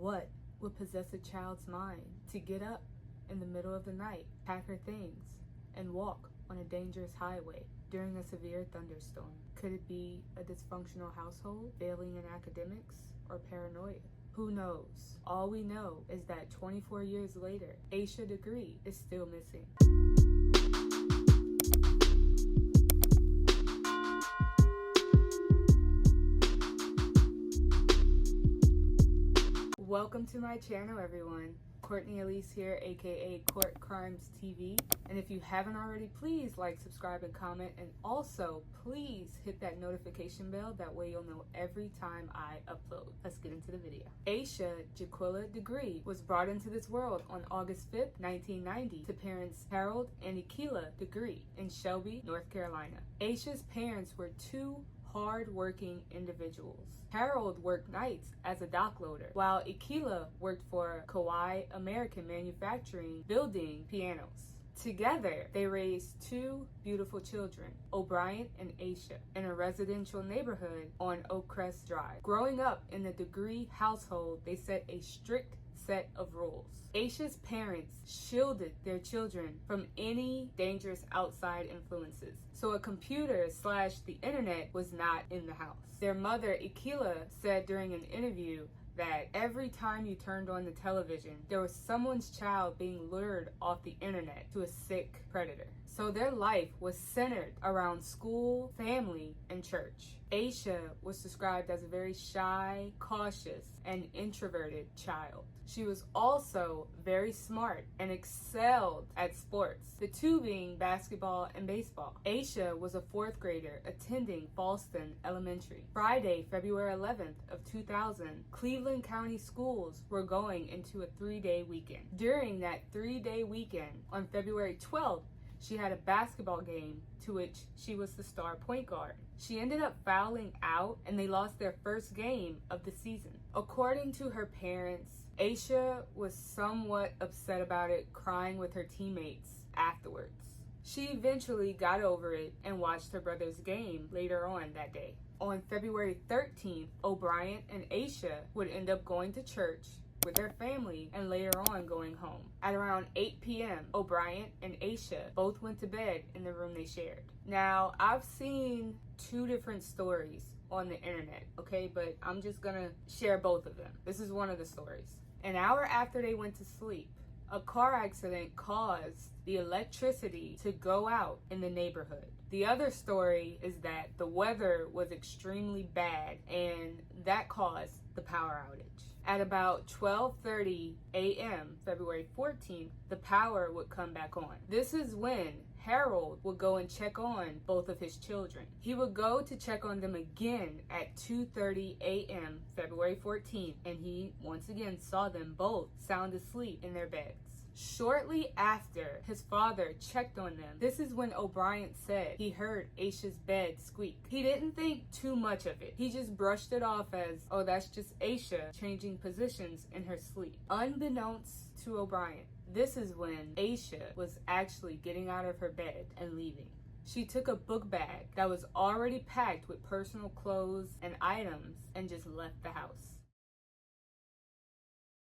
What would possess a child's mind to get up in the middle of the night, pack her things, and walk on a dangerous highway during a severe thunderstorm? Could it be a dysfunctional household, failing in academics, or paranoia? Who knows? All we know is that 24 years later, Asha Degree is still missing. Welcome to my channel, everyone. Courtney Elise here, aka Court Crimes TV. And if you haven't already, please like, subscribe, and comment. And also, please hit that notification bell. That way you'll know every time I upload. Let's get into the video. Asha Degree was brought into this world on August 5th, 1990 to parents Harold and Akila Degree in Shelby, North Carolina. Asha's parents were two hard-working individuals. Harold worked nights as a dock loader, while Akila worked for Kauai American Manufacturing building pianos. Together, they raised two beautiful children, O'Brien and Asha, in a residential neighborhood on Oakcrest Drive. Growing up in the Degree household, they set a strict set of rules. Asha's parents shielded their children from any dangerous outside influences, so a computer / the internet was not in the house. Their mother, Akila, said during an interview that every time you turned on the television, there was someone's child being lured off the internet to a sick predator. So their life was centered around school, family, and church. Asha was described as a very shy, cautious, and introverted child. She was also very smart and excelled at sports, the two being basketball and baseball. Asha was a 4th grader attending Fallston Elementary. Friday, February 11th of 2000, Cleveland County schools were going into a 3-day weekend. During that 3-day weekend, on February 12th, she had a basketball game to which she was the star point guard. She ended up fouling out and they lost their first game of the season. According to her parents, Asha was somewhat upset about it, crying with her teammates afterwards. She eventually got over it and watched her brother's game later on that day. On February 13th, O'Brien and Asha would end up going to church with their family and later on going home. At around 8 p.m., O'Brien and Asha both went to bed in the room they shared. Now, I've seen two different stories on the internet, okay, but I'm just gonna share both of them. This is one of the stories. An hour after they went to sleep, a car accident caused the electricity to go out in the neighborhood. The other story is that the weather was extremely bad and that caused the power outage. At about 12:30 a.m., February 14th, the power would come back on. This is when Harold would go and check on both of his children. He would go to check on them again at 2:30 a.m., February 14th, and he once again saw them both sound asleep in their beds. Shortly after his father checked on them, this is when O'Brien said he heard Asha's bed squeak. He didn't think too much of it. He just brushed it off as, oh, that's just Asha changing positions in her sleep. Unbeknownst to O'Brien, this is when Asha was actually getting out of her bed and leaving. She took a book bag that was already packed with personal clothes and items and just left the house.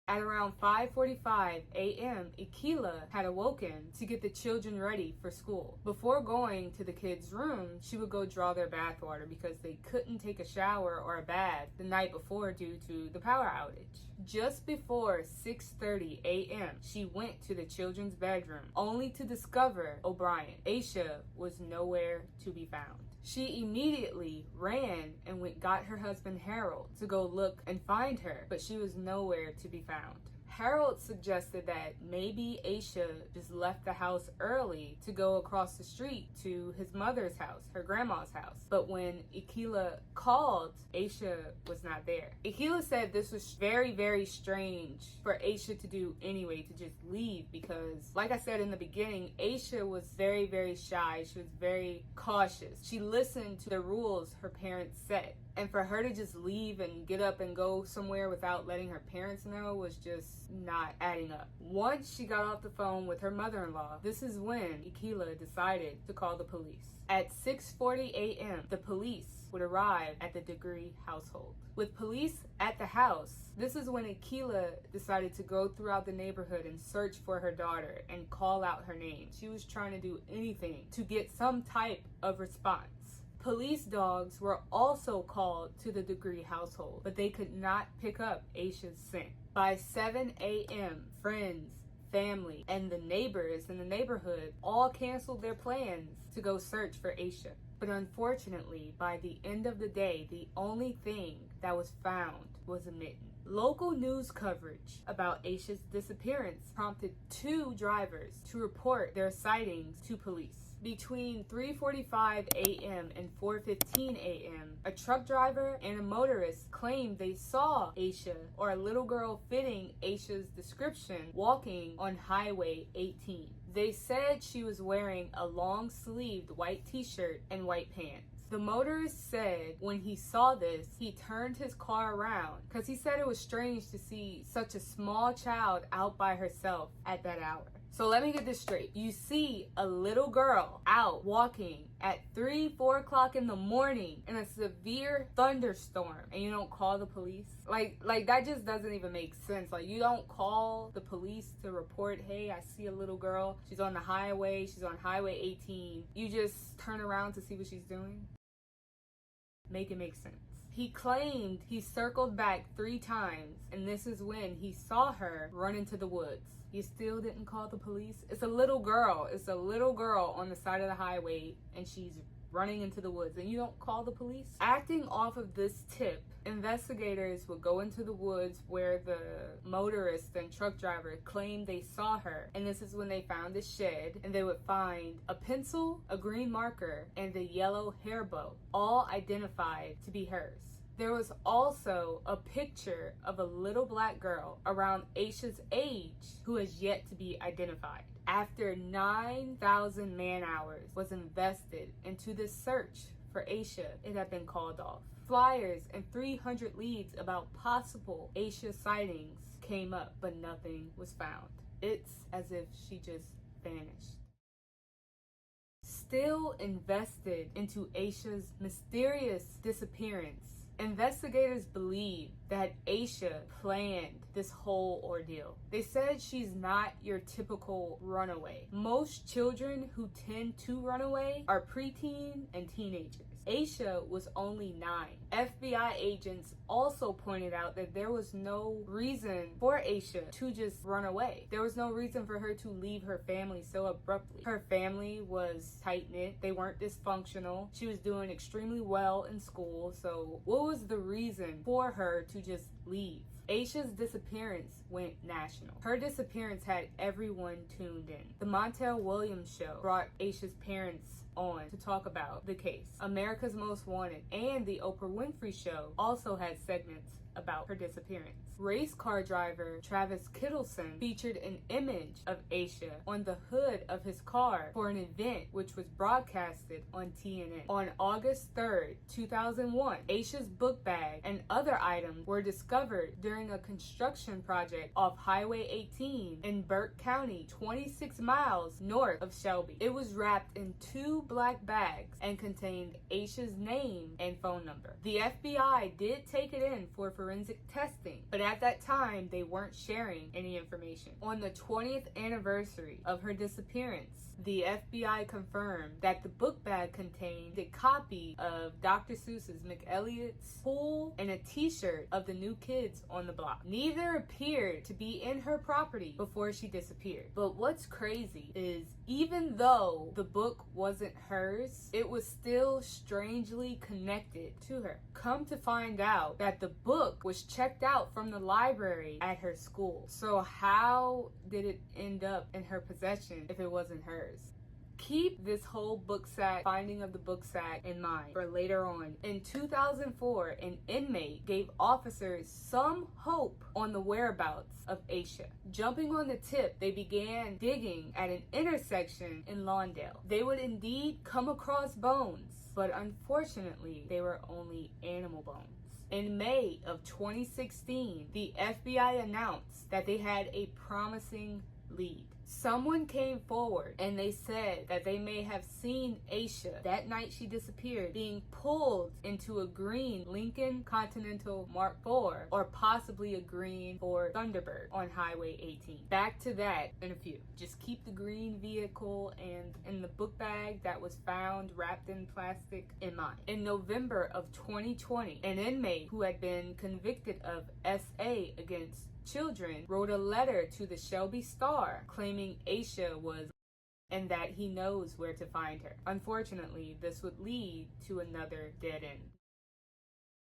At around 5:45 a.m., Akila had awoken to get the children ready for school. Before going to the kids' room, she would go draw their bathwater because they couldn't take a shower or a bath the night before due to the power outage. Just before 6:30 a.m., she went to the children's bedroom, only to discover O'Brien. Asha was nowhere to be found. She immediately ran and got her husband Harold to go look and find her, but she was nowhere to be found. Harold suggested that maybe Asha just left the house early to go across the street to his mother's house, her grandma's house. But when Akila called, Asha was not there. Akila said this was very, very strange for Asha to do anyway, to just leave, because like I said in the beginning, Asha was very, very shy. She was very cautious. She listened to the rules her parents set. And for her to just leave and get up and go somewhere without letting her parents know was just not adding up. Once she got off the phone with her mother-in-law, this is when Akilah decided to call the police. At 6:40 a.m., the police would arrive at the Degree household. With police at the house, this is when Akilah decided to go throughout the neighborhood and search for her daughter and call out her name. She was trying to do anything to get some type of response. Police dogs were also called to the Degree household, but they could not pick up Asha's scent. By 7 a.m., friends, family, and the neighbors in the neighborhood all canceled their plans to go search for Asha. But unfortunately, by the end of the day, the only thing that was found was a mitten. Local news coverage about Asha's disappearance prompted 2 drivers to report their sightings to police. Between 3:45 a.m. and 4:15 a.m., a truck driver and a motorist claimed they saw Asha, or a little girl fitting Asha's description, walking on Highway 18. They said she was wearing a long-sleeved white t-shirt and white pants. The motorist said when he saw this, he turned his car around because he said it was strange to see such a small child out by herself at that hour. So let me get this straight. You see a little girl out walking at 4 o'clock in the morning in a severe thunderstorm and you don't call the police? Like that just doesn't even make sense. Like, you don't call the police to report, hey, I see a little girl. She's on the highway. She's on Highway 18. You just turn around to see what she's doing? Make it make sense. He claimed he circled back 3 times, and this is when he saw her run into the woods. You still didn't call the police? It's a little girl. It's a little girl on the side of the highway, and she's running into the woods, and you don't call the police? Acting off of this tip, investigators would go into the woods where the motorist and truck driver claimed they saw her, and this is when they found a shed, and they would find a pencil, a green marker, and a yellow hair bow, all identified to be hers. There was also a picture of a little black girl around Asha's age who has yet to be identified. After 9,000 man-hours was invested into this search for Asha, it had been called off. Flyers and 300 leads about possible Asha sightings came up, but nothing was found. It's as if she just vanished. Still invested into Asha's mysterious disappearance, investigators believe that Asha planned this whole ordeal. They said she's not your typical runaway. Most children who tend to run away are preteen and teenagers. Asha was only 9. FBI agents also pointed out that there was no reason for Asha to just run away. There was no reason for her to leave her family so abruptly. Her family was tight-knit. They weren't dysfunctional. She was doing extremely well in school. So what was the reason for her to just leave? Asha's disappearance went national. Her disappearance had everyone tuned in. The Montel Williams show brought Asha's parents on to talk about the case. America's Most Wanted and the Oprah Winfrey Show also had segments about her disappearance. Race car driver Travis Kittleson featured an image of Asha on the hood of his car for an event which was broadcasted on TNN. On August 3rd, 2001, Asha's book bag and other items were discovered during a construction project off Highway 18 in Burke County, 26 miles north of Shelby. It was wrapped in 2 black bags and contained Asha's name and phone number. The FBI did take it in for forensic testing, but at that time they weren't sharing any information. On the 20th anniversary of her disappearance, the FBI confirmed that the book bag contained a copy of Dr. Seuss's McElliot's Pool and a t-shirt of the New Kids on the Block. Neither appeared to be in her property before she disappeared. But what's crazy is even though the book wasn't hers, it was still strangely connected to her. Come to find out that the book was checked out from the library at her school. So how did it end up in her possession if it wasn't hers? Keep this whole book sack, finding of the book sack in mind for later on. In 2004, an inmate gave officers some hope on the whereabouts of Asha. Jumping on the tip, they began digging at an intersection in Lawndale. They would indeed come across bones, but unfortunately, they were only animal bones. In May of 2016, the FBI announced that they had a promising lead. Someone came forward and they said that they may have seen Asha that night she disappeared being pulled into a green Lincoln Continental Mark IV or possibly a green Ford Thunderbird on Highway 18. Back to that in a few. Just keep the green vehicle and in the book bag that was found wrapped in plastic in mind. In November of 2020, an inmate who had been convicted of SA against children wrote a letter to the Shelby Star claiming Asha was and that he knows where to find her. Unfortunately, this would lead to another dead end.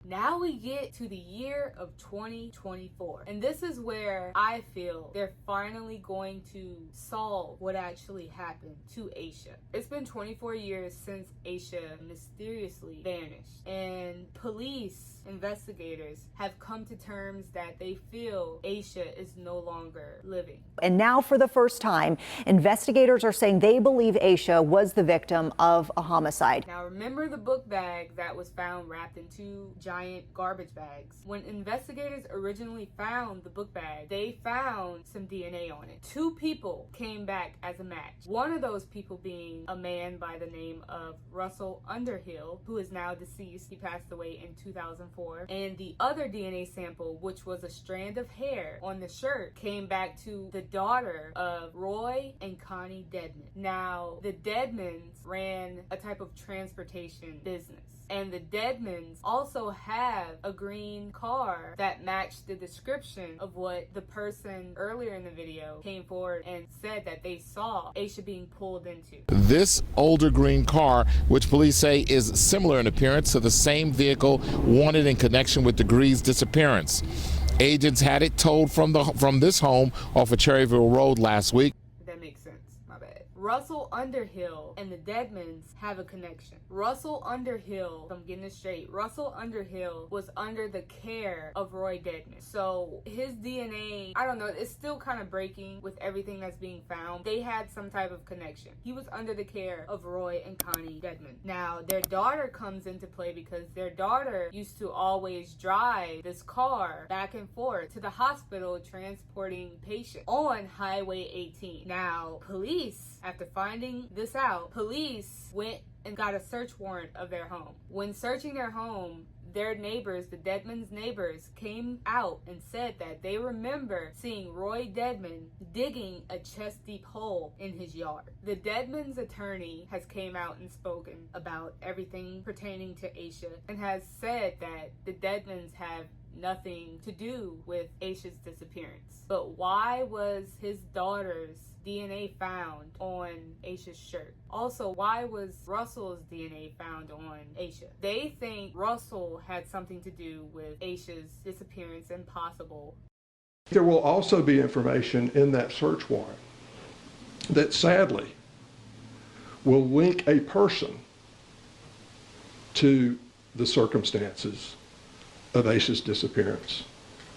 Now we get to the year of 2024, and this is where I feel they're finally going to solve what actually happened to Asha. It's been 24 years since Asha mysteriously vanished, and police investigators have come to terms that they feel Asha is no longer living. And now for the first time, investigators are saying they believe Asha was the victim of a homicide. Now remember the book bag that was found wrapped in two giant garbage bags? When investigators originally found the book bag, they found some DNA on it. Two people came back as a match. One of those people being a man by the name of Russell Underhill, who is now deceased. He passed away in 2004. And the other DNA sample, which was a strand of hair on the shirt, came back to the daughter of Roy and Connie Dedmons. Now, the Dedmons ran a type of transportation business. And the Dedmons also have a green car that matched the description of what the person earlier in the video came forward and said that they saw Asha being pulled into. This older green car, which police say is similar in appearance to the same vehicle wanted in connection with Degree's disappearance. Agents had it towed from this home off of Cherryville Road last week. That makes sense. My bad. Russell Underhill and the Dedmons have a connection. Russell Underhill, if I'm getting this straight, Russell Underhill was under the care of Roy Dedmon. So his DNA, I don't know, it's still kind of breaking with everything that's being found. They had some type of connection. He was under the care of Roy and Connie Dedmon. Now, their daughter comes into play because their daughter used to always drive this car back and forth to the hospital transporting patients on Highway 18. Now, police, after finding this out, police went and got a search warrant of their home. When searching their home, their neighbors, the Dedmons' neighbors, came out and said that they remember seeing Roy Dedmon digging a chest-deep hole in his yard. The Dedmons' attorney has came out and spoken about everything pertaining to Asha and has said that the Dedmons have nothing to do with Asha's disappearance. But why was his daughter's DNA found on Asha's shirt? Also, why was Russell's DNA found on Asha? They think Russell had something to do with Asha's disappearance and possible. There will also be information in that search warrant that sadly will link a person to the circumstances of Asha's disappearance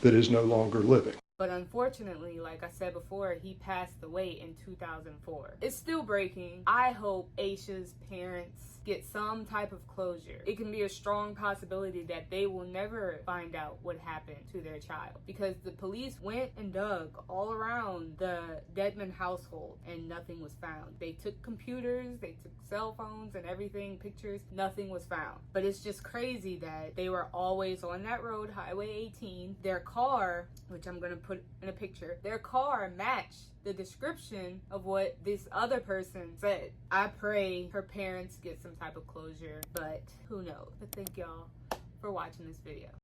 that is no longer living. But unfortunately, like I said before, he passed away in 2004. It's still breaking. I hope Asha's parents get some type of closure. It can be a strong possibility that they will never find out what happened to their child, because the police went and dug all around the Dedmon household and nothing was found. They took computers, they took cell phones and everything, pictures, nothing was found. But it's just crazy that they were always on that road, Highway 18. Their car, which I'm gonna put in a picture, their car matched the description of what this other person said. I pray her parents get some type of closure, but who knows? But thank y'all for watching this video.